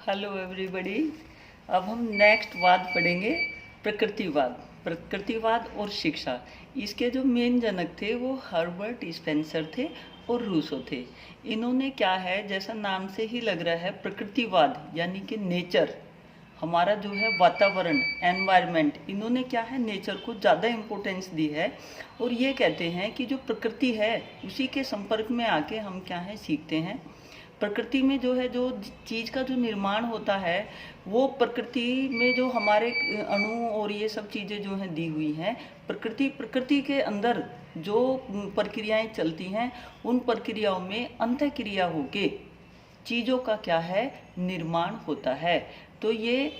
Hello everybody. अब हम next वाद पढ़ेंगे, प्रकृतिवाद। प्रकृतिवाद और शिक्षा, इसके जो मेन जनक थे वो हर्बर्ट स्पेंसर थे और रूसो थे। इन्होंने क्या है, जैसा नाम से ही लग रहा है, प्रकृतिवाद यानी कि नेचर, हमारा जो है वातावरण, एनवायरनमेंट, इन्होंने क्या है, नेचर को ज़्यादा इम्पोर्टेंस दी है। और ये कहते हैं कि जो प्रकृति है उसी के संपर्क में आके हम क्या है सीखते हैं। प्रकृति में जो है, जो चीज़ का जो निर्माण होता है वो प्रकृति में जो हमारे अणु और ये सब चीज़ें जो हैं दी हुई हैं, प्रकृति के अंदर जो प्रक्रियाएं चलती हैं उन प्रक्रियाओं में अंतःक्रिया होके चीज़ों का क्या है, निर्माण होता है। तो ये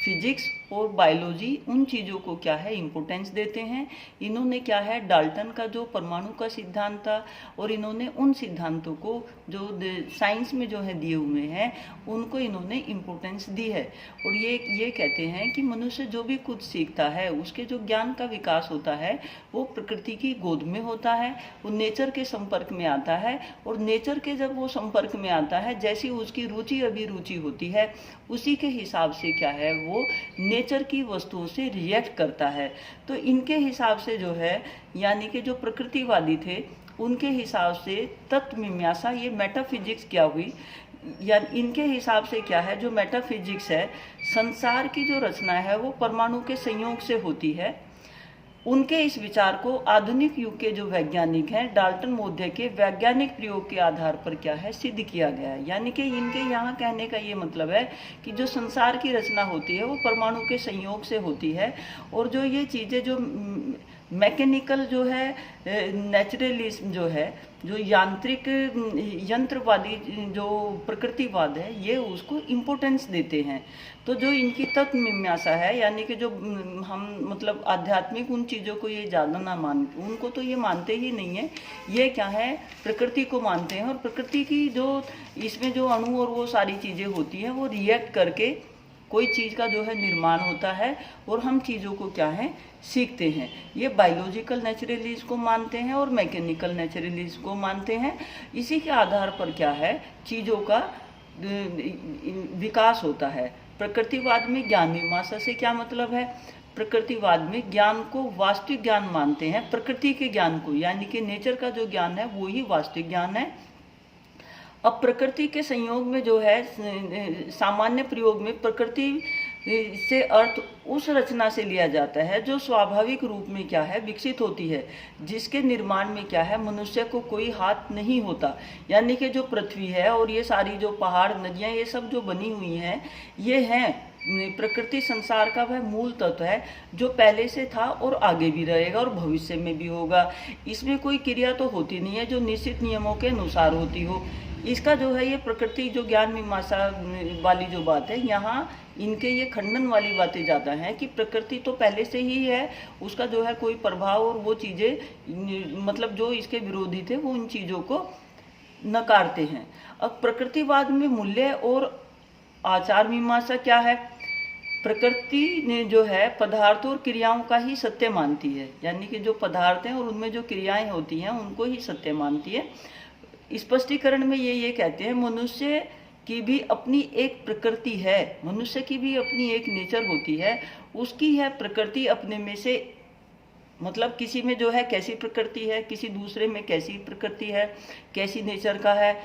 फिजिक्स और बायोलॉजी उन चीज़ों को क्या है, इम्पोर्टेंस देते हैं। इन्होंने क्या है, डाल्टन का जो परमाणु का सिद्धांत था और इन्होंने उन सिद्धांतों को जो साइंस में जो है दिए हुए हैं उनको इन्होंने इम्पोर्टेंस दी है। और ये कहते हैं कि मनुष्य जो भी कुछ सीखता है उसके जो ज्ञान का विकास होता है वो प्रकृति की गोद में होता है, वो नेचर के संपर्क में आता है। और नेचर के जब वो संपर्क में आता है, जैसी उसकी रुचि अभिरुचि होती है उसी के हिसाब से क्या है, वो नेचर की वस्तुओं से रिएक्ट करता है। तो इनके हिसाब से जो है, यानी कि जो प्रकृतिवादी थे उनके हिसाब से तत्व मीमांसा, ये मेटाफिजिक्स क्या हुई, या इनके हिसाब से क्या है, जो मेटाफिजिक्स है, संसार की जो रचना है वो परमाणु के संयोग से होती है। उनके इस विचार को आधुनिक युग के जो वैज्ञानिक हैं, डाल्टन मोध्य के वैज्ञानिक प्रयोग के आधार पर क्या है, सिद्ध किया गया है। यानी कि इनके यहाँ कहने का ये मतलब है कि जो संसार की रचना होती है वो परमाणु के संयोग से होती है। और जो ये चीज़ें जो मैकेनिकल जो है, नेचुरलिज्म जो है, जो यांत्रिक यंत्रवादी जो प्रकृतिवाद है, ये उसको इम्पोर्टेंस देते हैं। तो जो इनकी तत्व मीमांसा है, यानी कि जो हम मतलब आध्यात्मिक उन चीज़ों को ये ज़्यादा ना मान, उनको तो ये मानते ही नहीं है। ये क्या है, प्रकृति को मानते हैं। और प्रकृति की जो इसमें जो अणु और वो सारी चीज़ें होती हैं वो रिएक्ट करके कोई चीज़ का जो है निर्माण होता है और हम चीज़ों को क्या है, सीखते हैं। ये बायोलॉजिकल नेचुरलिज्म को मानते हैं और मैकेनिकल नेचुरलिज्म को मानते हैं। इसी के आधार पर क्या है, चीज़ों का विकास होता है। प्रकृतिवाद में ज्ञान मीमांसा से क्या मतलब है, प्रकृतिवाद में ज्ञान को वास्तविक ज्ञान मानते हैं, प्रकृति के ज्ञान को, यानी कि नेचर का जो ज्ञान है वो ही वास्तविक ज्ञान है। अब प्रकृति के संयोग में जो है, सामान्य प्रयोग में प्रकृति से अर्थ उस रचना से लिया जाता है जो स्वाभाविक रूप में क्या है, विकसित होती है, जिसके निर्माण में क्या है, मनुष्य को कोई हाथ नहीं होता। यानी कि जो पृथ्वी है और ये सारी जो पहाड़, नदियाँ, ये सब जो बनी हुई हैं, ये हैं प्रकृति संसार का वह मूल तत्व है जो पहले से था और आगे भी रहेगा और भविष्य में भी होगा। इसमें कोई क्रिया तो होती नहीं है जो निश्चित नियमों के अनुसार होती हो। इसका जो है, ये प्रकृति जो ज्ञान मीमांसा वाली जो बात है, यहाँ इनके ये खंडन वाली बातें ज़्यादा हैं कि प्रकृति तो पहले से ही है, उसका जो है कोई प्रभाव, और वो चीज़ें मतलब जो इसके विरोधी थे वो इन चीज़ों को नकारते हैं। अब प्रकृतिवाद में मूल्य और आचार मीमांसा क्या है, प्रकृति ने जो है पदार्थों और क्रियाओं का ही सत्य मानती है। यानी कि जो पदार्थ हैं और उनमें जो क्रियाएं होती हैं उनको ही सत्य मानती है। स्पष्टीकरण में ये कहते हैं, मनुष्य की भी अपनी एक प्रकृति है, मनुष्य की भी अपनी एक नेचर होती है, उसकी है प्रकृति अपने में से, मतलब किसी में जो है कैसी प्रकृति है, किसी दूसरे में कैसी प्रकृति है, कैसी नेचर का है,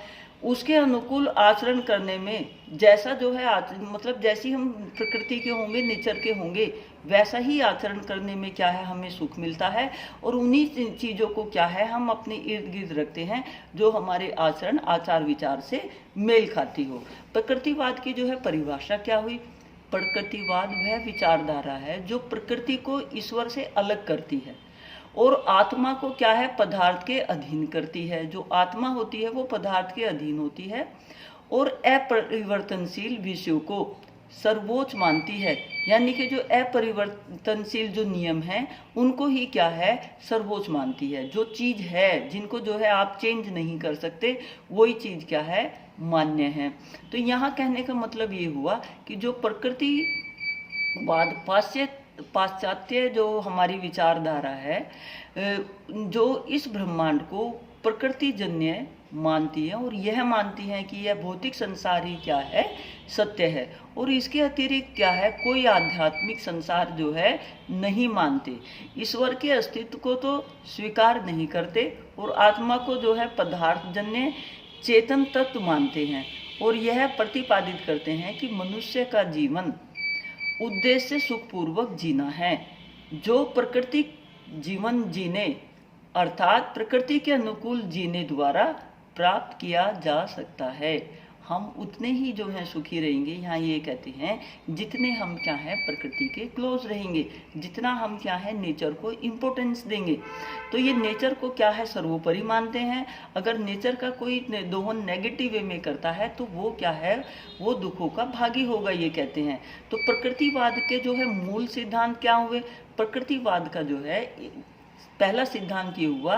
उसके अनुकूल आचरण करने में जैसा जो है मतलब जैसी हम प्रकृति के होंगे, नेचर के होंगे, वैसा ही आचरण करने में क्या है, हमें सुख मिलता है। और उन्हीं चीज़ों को क्या है, हम अपने इर्द गिर्द रखते हैं जो हमारे आचरण, आचार विचार से मेल खाती हो। प्रकृतिवाद की जो है परिभाषा क्या हुई, प्रकृतिवाद वह विचारधारा है जो प्रकृति को ईश्वर से अलग करती है और आत्मा को क्या है, पदार्थ के अधीन करती है। जो आत्मा होती है वो पदार्थ के अधीन होती है और अपरिवर्तनशील विषयों को सर्वोच्च मानती है। यानी कि जो अपरिवर्तनशील जो नियम हैं उनको ही क्या है, सर्वोच्च मानती है। जो चीज़ है, जिनको जो है आप चेंज नहीं कर सकते, वही चीज़ क्या है, मान्य है। तो यहाँ कहने का मतलब ये हुआ कि जो प्रकृतिवाद, पाश्चात्य जो हमारी विचारधारा है, जो इस ब्रह्मांड को प्रकृति जन्य मानती हैं और यह मानती हैं कि यह भौतिक संसार ही क्या है, सत्य है, और इसके अतिरिक्त क्या है, कोई आध्यात्मिक संसार जो है नहीं मानते। ईश्वर के अस्तित्व को तो स्वीकार नहीं करते और आत्मा को जो है पदार्थजन्य चेतन तत्व मानते हैं, और यह प्रतिपादित करते हैं कि मनुष्य का जीवन उद्देश्य सुखपूर्वक जीना है, जो प्राकृतिक जीवन जीने अर्थात प्रकृति के अनुकूल जीने द्वारा प्राप्त किया जा सकता है। हम उतने ही जो है सुखी रहेंगे, यहाँ ये कहते हैं जितने हम क्या है प्रकृति के क्लोज रहेंगे, जितना हम क्या है नेचर को इम्पोर्टेंस देंगे। तो ये नेचर को क्या है सर्वोपरि मानते हैं। अगर नेचर का कोई दोहन नेगेटिव वे में करता है तो वो क्या है, वो दुखों का भागी होगा, ये कहते हैं। तो प्रकृतिवाद के जो है मूल सिद्धांत क्या हुए, प्रकृतिवाद का जो है पहला सिद्धांत ये हुआ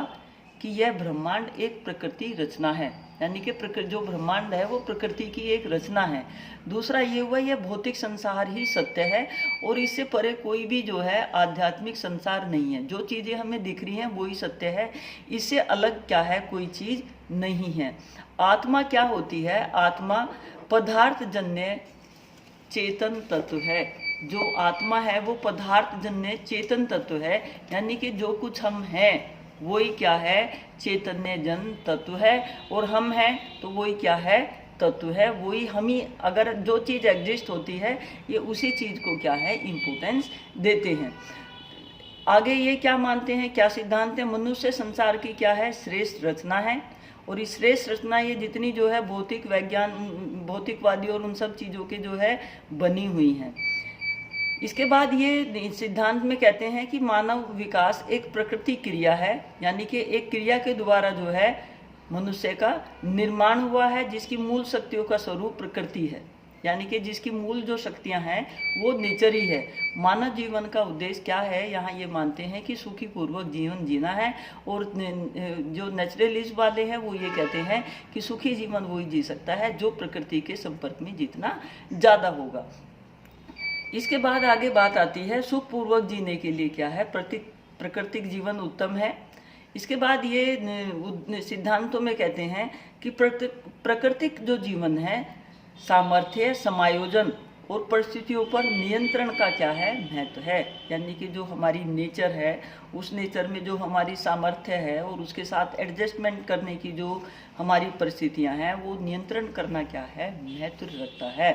कि यह ब्रह्मांड एक प्रकृति रचना है, यानी कि जो ब्रह्मांड है वो प्रकृति की एक रचना है। दूसरा ये हुआ यह भौतिक संसार ही सत्य है और इससे परे कोई भी जो है आध्यात्मिक संसार नहीं है। जो चीज़ें हमें दिख रही हैं वही सत्य है, इससे अलग क्या है कोई चीज़ नहीं है। आत्मा क्या होती है, आत्मा पदार्थ जन्य चेतन तत्व है। जो आत्मा है वो पदार्थ जन्य चेतन तत्व है, यानी कि जो कुछ हम हैं वही क्या है, चैतन्य जन तत्व है, और हम हैं तो वही क्या है, तत्व है। वही हम ही, अगर जो चीज़ एग्जिस्ट होती है ये उसी चीज़ को क्या है इम्पोर्टेंस देते हैं। आगे ये क्या मानते हैं, क्या सिद्धांत है, मनुष्य संसार की क्या है श्रेष्ठ रचना है, और इस श्रेष्ठ रचना ये जितनी जो है भौतिक विज्ञान भौतिकवादी और उन सब चीज़ों के जो है बनी हुई हैं। इसके बाद ये सिद्धांत में कहते हैं कि मानव विकास एक प्रकृति क्रिया है, यानी कि एक क्रिया के द्वारा जो है मनुष्य का निर्माण हुआ है, जिसकी मूल शक्तियों का स्वरूप प्रकृति है, यानी कि जिसकी मूल जो शक्तियां हैं वो नेचर ही है। मानव जीवन का उद्देश्य क्या है, यहाँ ये मानते हैं कि सुखी पूर्वक जीवन जीना है, और जो नेचुरलिस्ट वाले हैं वो ये कहते हैं कि सुखी जीवन वही जी सकता है जो प्रकृति के संपर्क में जितना ज़्यादा होगा। इसके बाद आगे बात आती है सुखपूर्वक जीने के लिए क्या है, प्राकृतिक जीवन उत्तम है। इसके बाद ये सिद्धांतों में कहते हैं कि प्राकृतिक जो जीवन है सामर्थ्य, समायोजन और परिस्थितियों पर नियंत्रण का क्या है महत्व है, यानी कि जो हमारी नेचर है उस नेचर में जो हमारी सामर्थ्य है और उसके साथ एडजस्टमेंट करने की जो हमारी परिस्थितियां हैं वो नियंत्रण करना क्या है महत्व रखता है।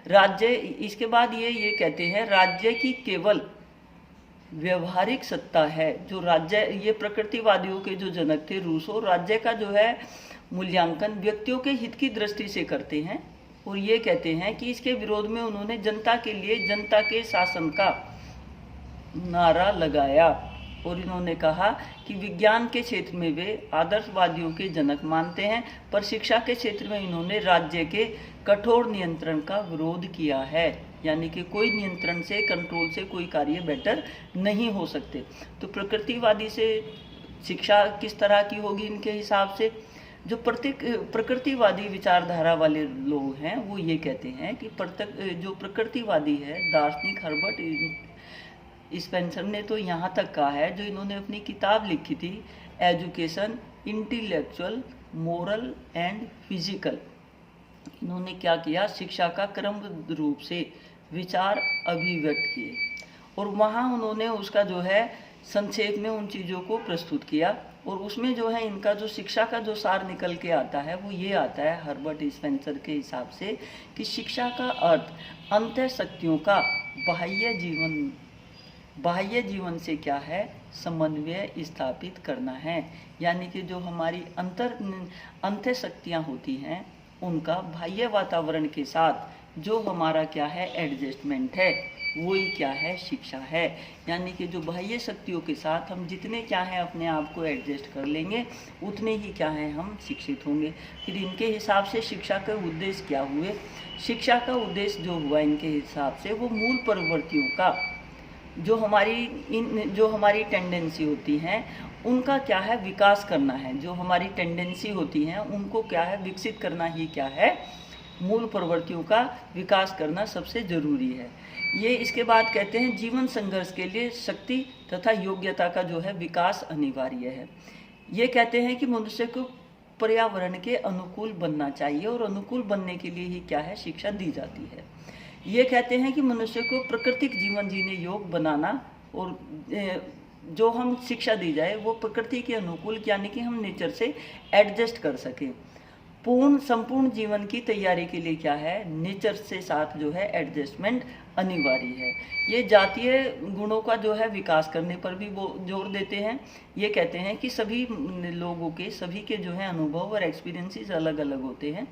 राज्य, इसके बाद ये कहते हैं राज्य की केवल व्यवहारिक सत्ता है। जो राज्य, ये प्रकृतिवादियों के जो जनक थे रूसो, राज्य का जो है मूल्यांकन व्यक्तियों के हित की दृष्टि से करते हैं, और ये कहते हैं कि इसके विरोध में उन्होंने जनता के लिए जनता के शासन का नारा लगाया, और इन्होंने कहा कि विज्ञान के क्षेत्र में वे आदर्शवादियों के जनक मानते हैं, पर शिक्षा के क्षेत्र में इन्होंने राज्य के कठोर नियंत्रण का विरोध किया है, यानी कि कोई नियंत्रण से, कंट्रोल से कोई कार्य बेटर नहीं हो सकते। तो प्रकृतिवादी से शिक्षा किस तरह की होगी इनके हिसाब से, जो प्रकृतिवादी विचारधारा वाले लोग हैं वो ये कहते हैं कि जो प्रकृतिवादी है दार्शनिक हर्बर्ट स्पेंसर ने तो यहाँ तक कहा है, जो इन्होंने अपनी किताब लिखी थी education intellectual moral and physical, इन्होंने क्या किया, शिक्षा का क्रमबद्ध रूप से विचार अभिव्यक्त किए, और वहाँ उन्होंने उसका जो है संक्षेप में उन चीज़ों को प्रस्तुत किया, और उसमें जो है इनका जो शिक्षा का जो सार निकल के आता है वो ये आता है हर्बर्ट स्पेंसर के हिसाब से कि शिक्षा का अर्थ अंतः शक्तियों का बाह्य जीवन से क्या है समन्वय स्थापित करना है, यानी कि जो हमारी अंतः शक्तियाँ होती हैं उनका बाह्य वातावरण के साथ जो हमारा क्या है एडजस्टमेंट है वही क्या है शिक्षा है, यानी कि जो बाह्य शक्तियों के साथ हम जितने क्या है अपने आप को एडजस्ट कर लेंगे उतने ही क्या है हम शिक्षित होंगे। फिर इनके हिसाब से शिक्षा के उद्देश्य क्या हुए, शिक्षा का उद्देश्य जो हुआ इनके हिसाब से वो मूल प्रवृत्तियों का जो हमारी टेंडेंसी होती हैं उनका क्या है विकास करना है, जो हमारी टेंडेंसी होती हैं उनको क्या है विकसित करना ही क्या है मूल प्रवृत्तियों का विकास करना सबसे जरूरी है। ये इसके बाद कहते हैं जीवन संघर्ष के लिए शक्ति तथा योग्यता का जो है विकास अनिवार्य है। ये कहते हैं कि मनुष्य को पर्यावरण के अनुकूल बनना चाहिए, और अनुकूल बनने के लिए ही क्या है, शिक्षा दी जाती है। ये कहते हैं कि मनुष्य को प्राकृतिक जीवन जीने योग्य बनाना, और जो हम शिक्षा दी जाए वो प्रकृति के अनुकूल, यानी कि हम नेचर से एडजस्ट कर सकें। संपूर्ण जीवन की तैयारी के लिए क्या है, नेचर से साथ जो है एडजस्टमेंट अनिवार्य है। ये जातीय गुणों का जो है विकास करने पर भी वो जोर देते हैं। ये कहते हैं कि सभी लोगों के, सभी के जो है अनुभव और एक्सपीरियंसेस अलग अलग होते हैं,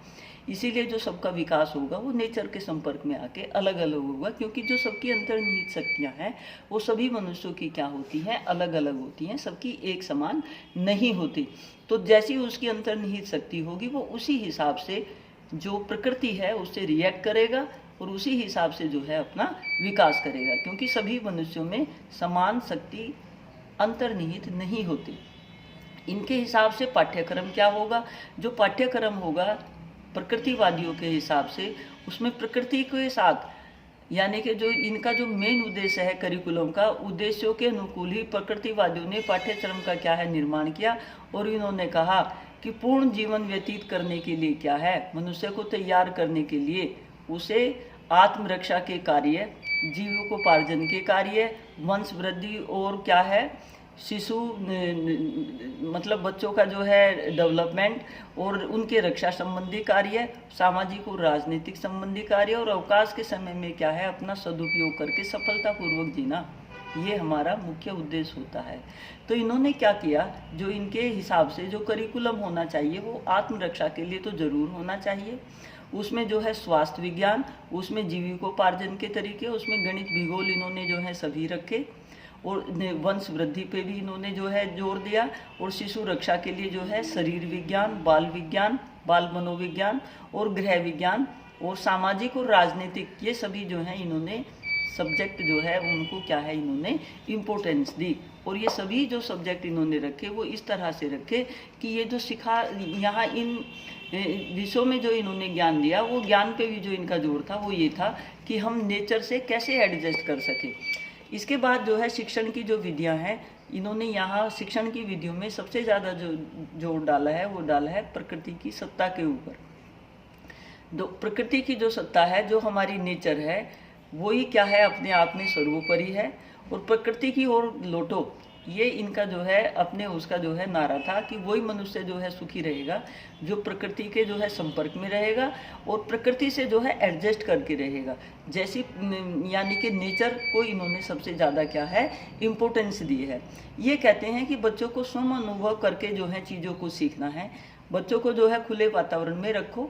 इसीलिए जो सबका विकास होगा वो नेचर के संपर्क में आके अलग अलग होगा, क्योंकि जो सबकी अंतर्निहित शक्तियाँ हैं वो सभी मनुष्यों की क्या होती हैं, अलग अलग होती हैं, सबकी एक समान नहीं होती। तो जैसी उसकी अंतर्निहित शक्ति होगी वो उसी हिसाब से जो प्रकृति है उससे रिएक्ट करेगा, और उसी हिसाब से जो है अपना विकास करेगा, क्योंकि सभी मनुष्यों में समान शक्ति अंतर्निहित नहीं होती। इनके हिसाब से पाठ्यक्रम क्या होगा, जो पाठ्यक्रम होगा प्रकृतिवादियों के हिसाब से, उसमें प्रकृति के साथ, यानी कि जो इनका जो मेन उद्देश्य है करिकुलम का, उद्देश्यों के अनुकूल ही प्रकृतिवादियों ने पाठ्यक्रम का क्या है निर्माण किया। और इन्होंने कहा कि पूर्ण जीवन व्यतीत करने के लिए क्या है, मनुष्य को तैयार करने के लिए उसे आत्मरक्षा के कार्य, जीविकोपार्जन के कार्य, वंश वृद्धि और क्या है शिशु मतलब बच्चों का जो है डेवलपमेंट और उनके रक्षा संबंधी कार्य, सामाजिक और राजनीतिक संबंधी कार्य, और अवकाश के समय में क्या है अपना सदुपयोग करके सफलतापूर्वक जीना, ये हमारा मुख्य उद्देश्य होता है। तो इन्होंने क्या किया, जो इनके हिसाब से जो करिकुलम होना चाहिए वो आत्मरक्षा के लिए तो जरूर होना चाहिए, उसमें जो है स्वास्थ्य विज्ञान, उसमें जीविकोपार्जन के तरीके, उसमें गणित भूगोल इन्होंने जो है सभी रखे, और वंश वृद्धि पे भी इन्होंने जो है जोर दिया, और शिशु रक्षा के लिए जो है शरीर विज्ञान, बाल मनोविज्ञान और गृह विज्ञान, और सामाजिक और राजनीतिक, ये सभी जो है इन्होंने सब्जेक्ट जो है उनको क्या है इन्होंने इम्पोर्टेंस दी। और ये सभी जो सब्जेक्ट इन्होंने रखे वो इस तरह से रखे कि ये जो यहाँ इन विषयों में जो इन्होंने ज्ञान दिया, वो ज्ञान पे भी जो इनका जोर था वो ये था कि हम नेचर से कैसे एडजस्ट कर सके। इसके बाद जो है शिक्षण की जो विधियां हैं, इन्होंने यहाँ शिक्षण की विधियों में सबसे ज़्यादा जो जोर डाला है वो डाला है प्रकृति की सत्ता के ऊपर। जो प्रकृति की जो सत्ता है, जो हमारी नेचर है, वो ही क्या है अपने आप में सर्वोपरि है, और प्रकृति की ओर लौटो, ये इनका जो है अपने उसका जो है नारा था कि वही मनुष्य जो है सुखी रहेगा जो प्रकृति के जो है संपर्क में रहेगा और प्रकृति से जो है एडजस्ट करके रहेगा। जैसी यानी कि नेचर को इन्होंने सबसे ज़्यादा क्या है इम्पोर्टेंस दी है। ये कहते हैं कि बच्चों को स्वयं अनुभव करके जो है चीज़ों को सीखना है, बच्चों को जो है खुले वातावरण में रखो,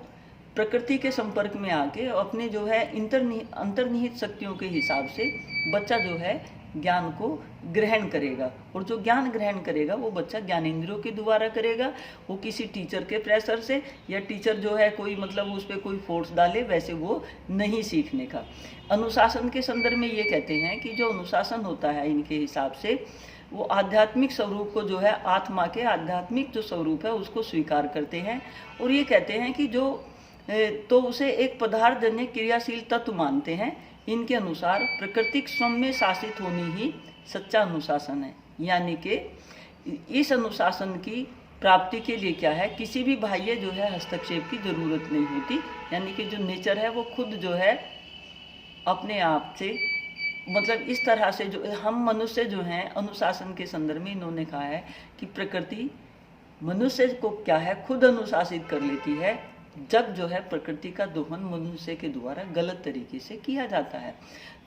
प्रकृति के संपर्क में आके अपने जो है अंतर्निहित शक्तियों के हिसाब से बच्चा जो है ज्ञान को ग्रहण करेगा, और जो ज्ञान ग्रहण करेगा वो बच्चा ज्ञानेंद्रियों के द्वारा करेगा, वो किसी टीचर के प्रेशर से या टीचर जो है कोई मतलब उस पर कोई फोर्स डाले वैसे वो नहीं सीखने का। अनुशासन के संदर्भ में ये कहते हैं कि जो अनुशासन होता है इनके हिसाब से वो आध्यात्मिक स्वरूप को जो है आत्मा के आध्यात्मिक जो स्वरूप है उसको स्वीकार करते हैं, और ये कहते हैं कि जो तो उसे एक पदार्थजन्य क्रियाशील तत्व मानते हैं। इनके अनुसार प्राकृतिक स्वयं में शासित होनी ही सच्चा अनुशासन है, यानी कि इस अनुशासन की प्राप्ति के लिए क्या है किसी भी बाह्य जो है हस्तक्षेप की जरूरत नहीं होती, यानी कि जो नेचर है वो खुद जो है अपने आप से मतलब इस तरह से जो हम मनुष्य जो हैं अनुशासन के संदर्भ में इन्होंने कहा है कि प्रकृति मनुष्य को क्या है खुद अनुशासित कर लेती है जब जो है प्रकृति का दोहन मनुष्य के द्वारा गलत तरीके से किया जाता है।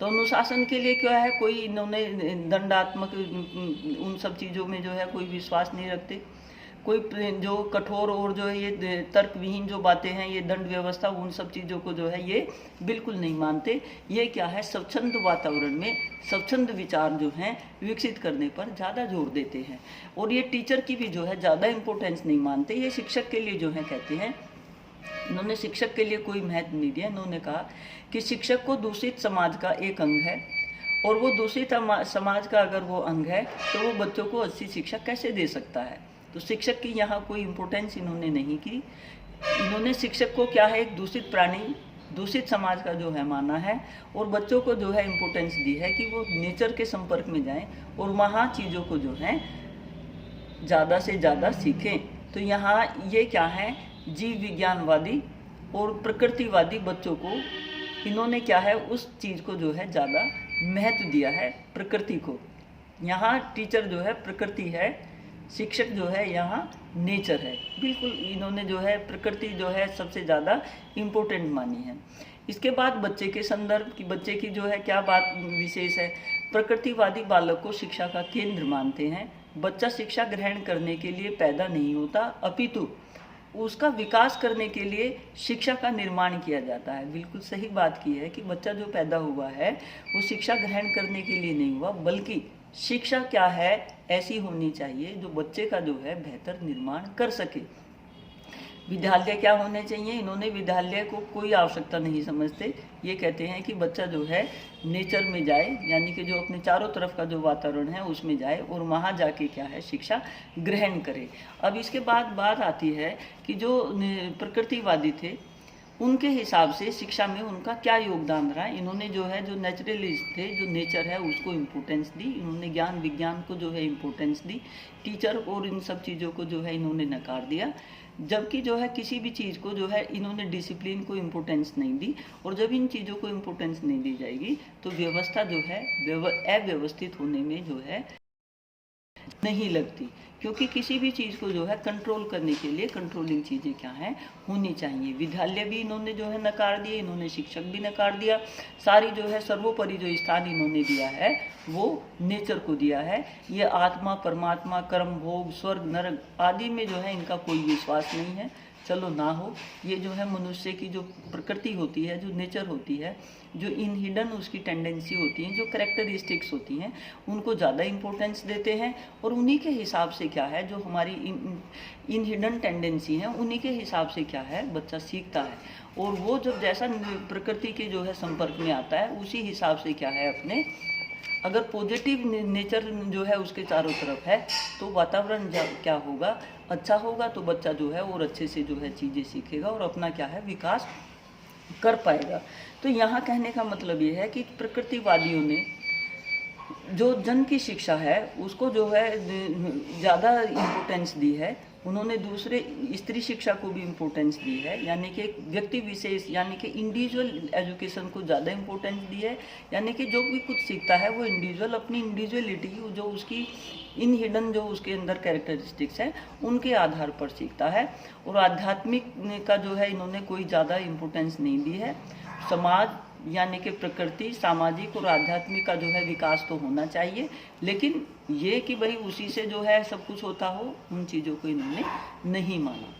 तो अनुशासन के लिए क्या है कोई इन्होंने दंडात्मक उन सब चीज़ों में जो है कोई विश्वास नहीं रखते, कोई जो कठोर और जो है ये तर्क विहीन जो बातें हैं ये दंड व्यवस्था उन सब चीज़ों को जो है ये बिल्कुल नहीं मानते। ये क्या है स्वच्छंद वातावरण में स्वच्छंद विचार जो हैं विकसित करने पर ज़्यादा जोर देते हैं, और ये टीचर की भी जो है ज़्यादा इम्पोर्टेंस नहीं मानते। ये शिक्षक के लिए जो है कहते हैं, इन्होंने शिक्षक के लिए कोई महत्व नहीं दिया। इन्होंने कहा कि शिक्षक को दूषित समाज का एक अंग है, और वो दूषित समाज का अगर वो अंग है तो वो बच्चों को अच्छी शिक्षा कैसे दे सकता है। तो शिक्षक की यहाँ कोई इम्पोर्टेंस इन्होंने नहीं की। इन्होंने शिक्षक को क्या है एक दूषित प्राणी दूषित समाज का जो है माना है, और बच्चों को जो है इम्पोर्टेंस दी है कि वो नेचर के संपर्क में जाएं और वहाँ चीज़ों को जो है ज़्यादा से ज़्यादा सीखें। तो यहाँ ये क्या है, जीव विज्ञानवादी और प्रकृतिवादी बच्चों को इन्होंने क्या है उस चीज़ को जो है ज़्यादा महत्व दिया है, प्रकृति को। यहाँ टीचर जो है प्रकृति है, शिक्षक जो है यहाँ नेचर है। बिल्कुल इन्होंने जो है प्रकृति जो है सबसे ज़्यादा इम्पोर्टेंट मानी है। इसके बाद बच्चे के संदर्भ की, बच्चे की जो है क्या बात विशेष है, प्रकृतिवादी बालक को शिक्षा का केंद्र मानते हैं। बच्चा शिक्षा ग्रहण करने के लिए पैदा नहीं होता, अपितु उसका विकास करने के लिए शिक्षा का निर्माण किया जाता है। बिल्कुल सही बात की है कि बच्चा जो पैदा हुआ है वो शिक्षा ग्रहण करने के लिए नहीं हुआ, बल्कि शिक्षा क्या है ऐसी होनी चाहिए जो बच्चे का जो है बेहतर निर्माण कर सके। विद्यालय क्या होने चाहिए, इन्होंने विद्यालय को कोई आवश्यकता नहीं समझते। ये कहते हैं कि बच्चा जो है नेचर में जाए, यानी कि जो अपने चारों तरफ का जो वातावरण है उसमें जाए और वहाँ जाके क्या है शिक्षा ग्रहण करे। अब इसके बाद बात आती है कि जो प्रकृतिवादी थे उनके हिसाब से शिक्षा में उनका क्या योगदान रहा। इन्होंने जो है जो नेचुरलिस्ट थे, जो नेचर है उसको इम्पोर्टेंस दी, इन्होंने ज्ञान विज्ञान को जो है इम्पोर्टेंस दी, टीचर और इन सब चीज़ों को जो है इन्होंने नकार दिया। जबकि जो है किसी भी चीज़ को जो है इन्होंने डिसिप्लिन को इम्पोर्टेंस नहीं दी, और जब इन चीज़ों को इम्पोर्टेंस नहीं दी जाएगी तो व्यवस्था जो है अव्यवस्थित होने में जो है नहीं लगती। क्योंकि किसी भी चीज़ को जो है कंट्रोल करने के लिए कंट्रोलिंग चीज़ें क्या हैं होनी चाहिए। विद्यालय भी इन्होंने जो है नकार दिए, इन्होंने शिक्षक भी नकार दिया। सारी जो है सर्वोपरि जो स्थान इन्होंने दिया है वो नेचर को दिया है। ये आत्मा, परमात्मा, कर्म, भोग, स्वर्ग, नरक आदि में जो है इनका कोई विश्वास नहीं है। चलो ना हो, ये जो है मनुष्य की जो प्रकृति होती है, जो नेचर होती है, जो इन हिडन उसकी टेंडेंसी होती हैं, जो करेक्टरिस्टिक्स होती हैं, उनको ज़्यादा इम्पोर्टेंस देते हैं। और उन्हीं के हिसाब से क्या है जो हमारी इन हिडन टेंडेंसी हैं उन्हीं के हिसाब से क्या है बच्चा सीखता है। और वो जब जैसा प्रकृति के जो है संपर्क में आता है उसी हिसाब से क्या है अपने, अगर पॉजिटिव नेचर जो है उसके चारों तरफ है तो वातावरण क्या होगा, अच्छा होगा, तो बच्चा जो है और अच्छे से जो है चीज़ें सीखेगा और अपना क्या है विकास कर पाएगा। तो यहाँ कहने का मतलब ये है कि प्रकृतिवादियों ने जो जन की शिक्षा है उसको जो है ज़्यादा इम्पोर्टेंस दी है। उन्होंने दूसरे स्त्री शिक्षा को भी इम्पोर्टेंस दी है, यानी कि व्यक्ति विशेष यानी कि इंडिविजुअल एजुकेशन को ज़्यादा इम्पोर्टेंस दी है। यानी कि जो भी कुछ सीखता है वो इंडिविजुअल अपनी इंडिविजुअलिटी जो उसकी इन हिडन जो उसके अंदर कैरेक्टरिस्टिक्स है उनके आधार पर सीखता है। और आध्यात्मिक का जो है इन्होंने कोई ज़्यादा इम्पोर्टेंस नहीं दी है। समाज यानी कि प्रकृति, सामाजिक और आध्यात्मिक का जो है विकास तो होना चाहिए, लेकिन ये कि भाई उसी से जो है सब कुछ होता हो, उन चीज़ों को इन्होंने नहीं माना।